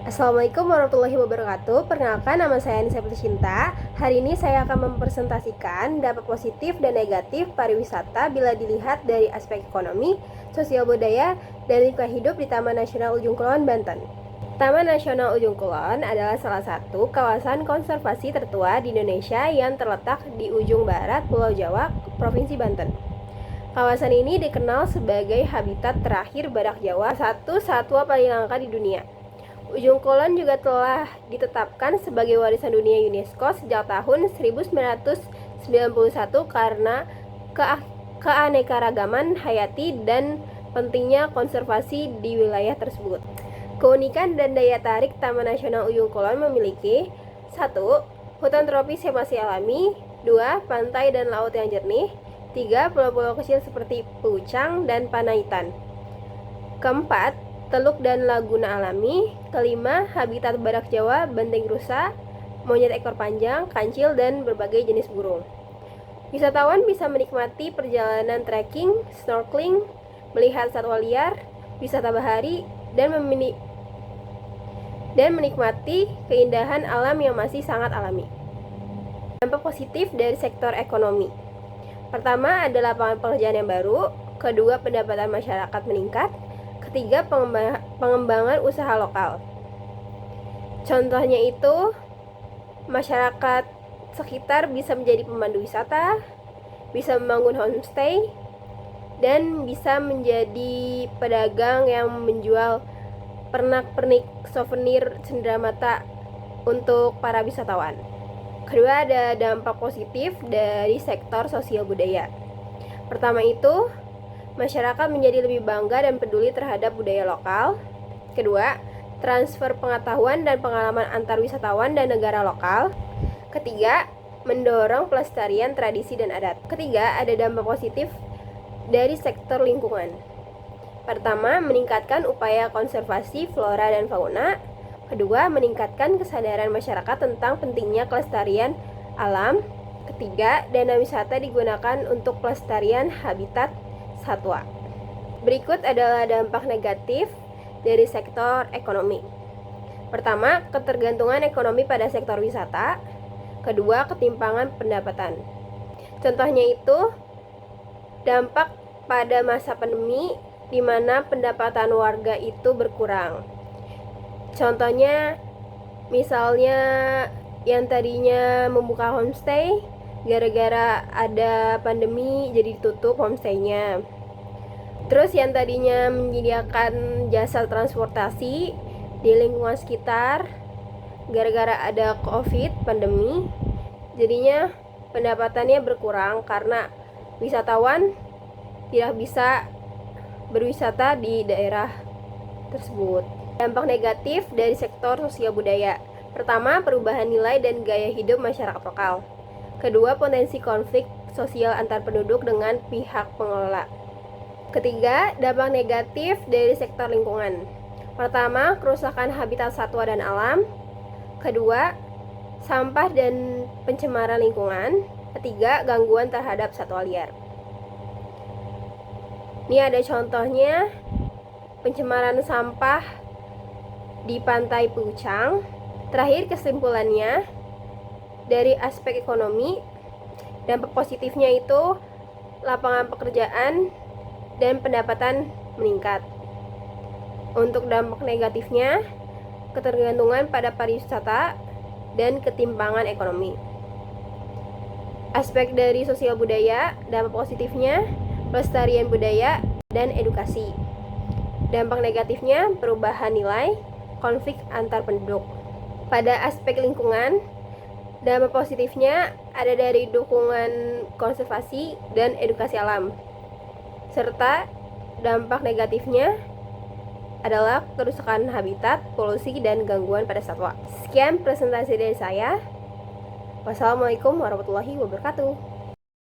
Assalamualaikum warahmatullahi wabarakatuh. Perkenalkan, nama saya Anissa Cinta. Hari ini saya akan mempresentasikan dampak positif dan negatif pariwisata bila dilihat dari aspek ekonomi, sosial budaya, dan lingkungan hidup di Taman Nasional Ujung Kulon, Banten. Taman Nasional Ujung Kulon adalah salah satu kawasan konservasi tertua di Indonesia yang terletak di ujung barat Pulau Jawa, Provinsi Banten. Kawasan ini dikenal sebagai habitat terakhir badak Jawa, satu satwa paling langka di dunia. Ujung Kulon juga telah ditetapkan sebagai warisan dunia UNESCO sejak tahun 1991 karena keanekaragaman hayati dan pentingnya konservasi di wilayah tersebut. Keunikan dan daya tarik Taman Nasional Ujung Kulon memiliki 1. Hutan tropis yang masih alami, 2. Pantai dan laut yang jernih, 3. Pulau-pulau kecil seperti Pucang dan Panaitan, keempat, teluk dan laguna alami, kelima, habitat badak Jawa, banteng rusa, monyet ekor panjang, kancil, dan berbagai jenis burung. Wisatawan bisa menikmati perjalanan trekking, snorkeling, melihat satwa liar, wisata bahari, dan menikmati keindahan alam yang masih sangat alami. Dampak positif dari sektor ekonomi. Pertama, ada lapangan pekerjaan yang baru. Kedua, pendapatan masyarakat meningkat. Ketiga, pengembangan usaha lokal. Contohnya itu, masyarakat sekitar bisa menjadi pemandu wisata, bisa membangun homestay, dan bisa menjadi pedagang yang menjual pernak-pernik souvenir cenderamata untuk para wisatawan. Kedua, ada dampak positif dari sektor sosial budaya. Pertama itu, masyarakat menjadi lebih bangga dan peduli terhadap budaya lokal. Kedua, transfer pengetahuan dan pengalaman antar wisatawan dan negara lokal. Ketiga, mendorong pelestarian tradisi dan adat. Ketiga, ada dampak positif dari sektor lingkungan. Pertama, meningkatkan upaya konservasi flora dan fauna. Kedua, meningkatkan kesadaran masyarakat tentang pentingnya kelestarian alam. Ketiga, dana wisata digunakan untuk pelestarian habitat satwa. Berikut adalah dampak negatif dari sektor ekonomi. Pertama, ketergantungan ekonomi pada sektor wisata. Kedua, ketimpangan pendapatan. Contohnya itu, dampak pada masa pandemi di mana pendapatan warga itu berkurang. Contohnya, misalnya yang tadinya membuka homestay, gara-gara ada pandemi jadi ditutup homestaynya. Terus yang tadinya menyediakan jasa transportasi di lingkungan sekitar, gara-gara ada COVID, pandemi, jadinya pendapatannya berkurang karena wisatawan tidak bisa berwisata di daerah tersebut. Dampak negatif dari sektor sosial budaya. Pertama, perubahan nilai dan gaya hidup masyarakat lokal. Kedua, potensi konflik sosial antar penduduk dengan pihak pengelola. Ketiga, dampak negatif dari sektor lingkungan. Pertama, kerusakan habitat satwa dan alam. Kedua, sampah dan pencemaran lingkungan. Ketiga, gangguan terhadap satwa liar. Ini ada contohnya, pencemaran sampah di Pantai Pucang. Terakhir, kesimpulannya, dari aspek ekonomi, dampak positifnya itu lapangan pekerjaan dan pendapatan meningkat. Untuk dampak negatifnya, ketergantungan pada pariwisata dan ketimpangan ekonomi. Aspek dari sosial budaya, dampak positifnya pelestarian budaya dan edukasi. Dampak negatifnya perubahan nilai, konflik antar penduduk. Pada aspek lingkungan, dampak positifnya ada dari dukungan konservasi dan edukasi alam. Serta dampak negatifnya adalah kerusakan habitat, polusi, dan gangguan pada satwa. Sekian presentasi dari saya. Wassalamualaikum warahmatullahi wabarakatuh.